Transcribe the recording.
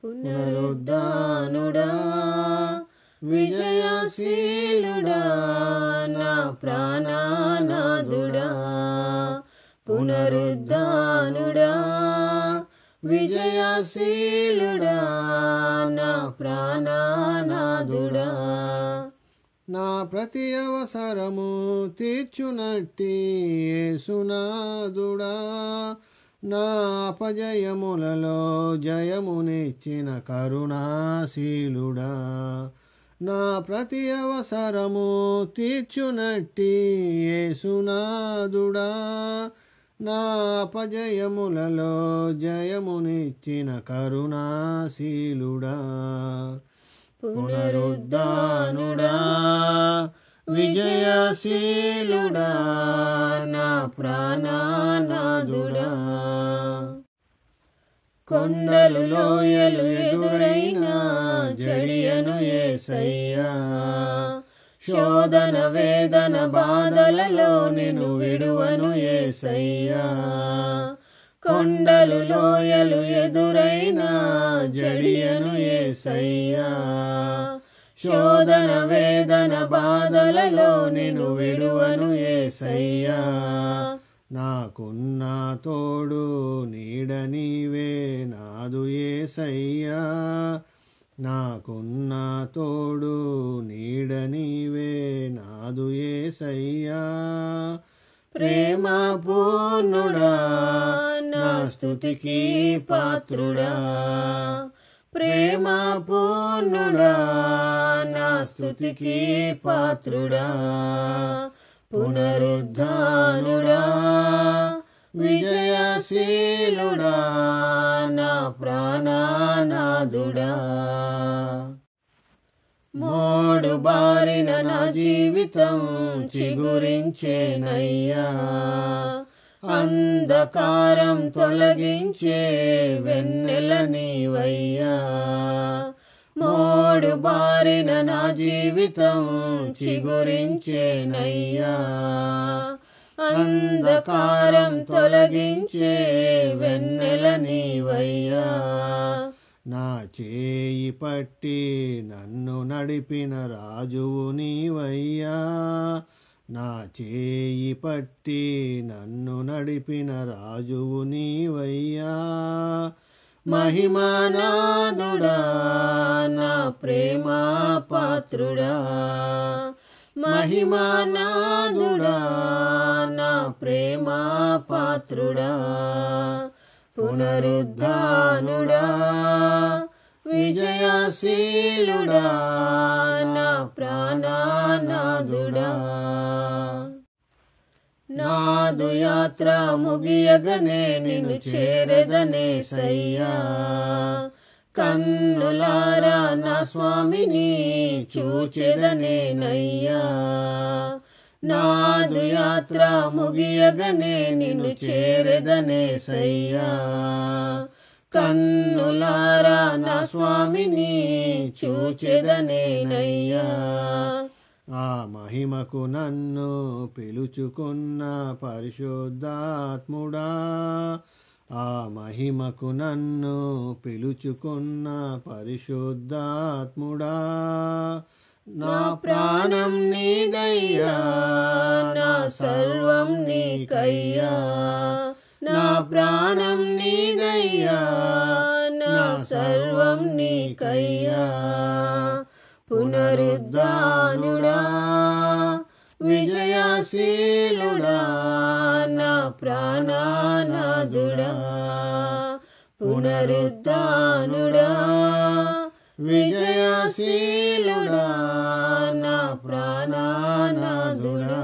పునరుద్ధానుడా విజయశీలుడా నా ప్రాణనాథుడా పునరుద్ధానుడా విజయశీలుడా నా ప్రాణనాథుడా నా ప్రతి అవసరము తీర్చునట్టి యేసునాథుడా నా అపజయములలో జయమునిచ్చిన కరుణాశీలుడా నా ప్రతి అవసరము తీర్చునట్టి యేసునాథుడా నా అపజయములలో జయమునిచ్చిన కరుణాశీలుడా పునరుద్ధానుడా విజయశీలుడా నా ప్రాణనాథుడా కొండలు లోయలు ఎదురైనా జడియను యేసయ్యా శోధన వేదన బాధలలో నిన్ను విడువను యేసయ్యా కొండలు లోయలు ఎదురైనా జడియను యేసయ్యా శోధన వేదన బాధలలో నిన్ను విడువను యేసయ్యా నాకున్న తోడు నీడ నీవే నాదు యేసయ్యా నాకున్న తోడు నీడ నీవే నాదు యేసయ్యా ప్రేమ పూర్ణుడా నా స్తుతికి పాత్రుడా ప్రేమ పూర్ణుడా నా స్తుతికి పాత్రుడా పునరుద్ధానుడా విజయశీలుడా నా ప్రాణనాథుడా మోడు బారిన నా జీవితం చిగురించేనయ్యా అంధకారం తొలగించే వెన్నెల నీవయ్యా మోడు బారిన నా జీవితం చిగురించేనయ్యా అంధకారం తొలగించే వెన్నెల నీవయ్యా నా చేయి పట్టి నన్ను నడిపిన రాజువు నీవయ్యా నా చేయి పట్టి నన్ను నడిపిన రాజువు నీవయ్యా మహిమానాథుడా నా ప్రేమ పాత్రుడా మహిమానాథుడా నా ప్రేమ పాత్రుడా పునరుద్ధానుడా విజయశీలుడా నా ప్రాణనాథుడా నాదు యాత్ర ముగియగనే నిన్ను చేరెదనే సయ్యా కన్నులారా నా స్వామిని చూచెదనేనయ్యా నాదు యాత్ర ముగియగనే నిన్ను చేరెదనే సయ్యా కన్నులారా నా స్వామిని చూచెదనేనయ్యా ఆ మహిమకు నన్ను పిలుచుకున్న పరిశుద్ధాత్ముడా ఆ మహిమకు నన్ను పిలుచుకున్న పరిశుద్ధాత్ముడా నా ప్రాణం నీదయ్యా నా సర్వం నీకయ్యా నా ప్రాణం నీదయ్యా నా సర్వం నీకయ్యా పునరుద్ధానుడా విజయశీలుడా నా ప్రాణనాథుడా పునరుద్ధానుడా విజయశీలుడా నా ప్రాణనాథుడా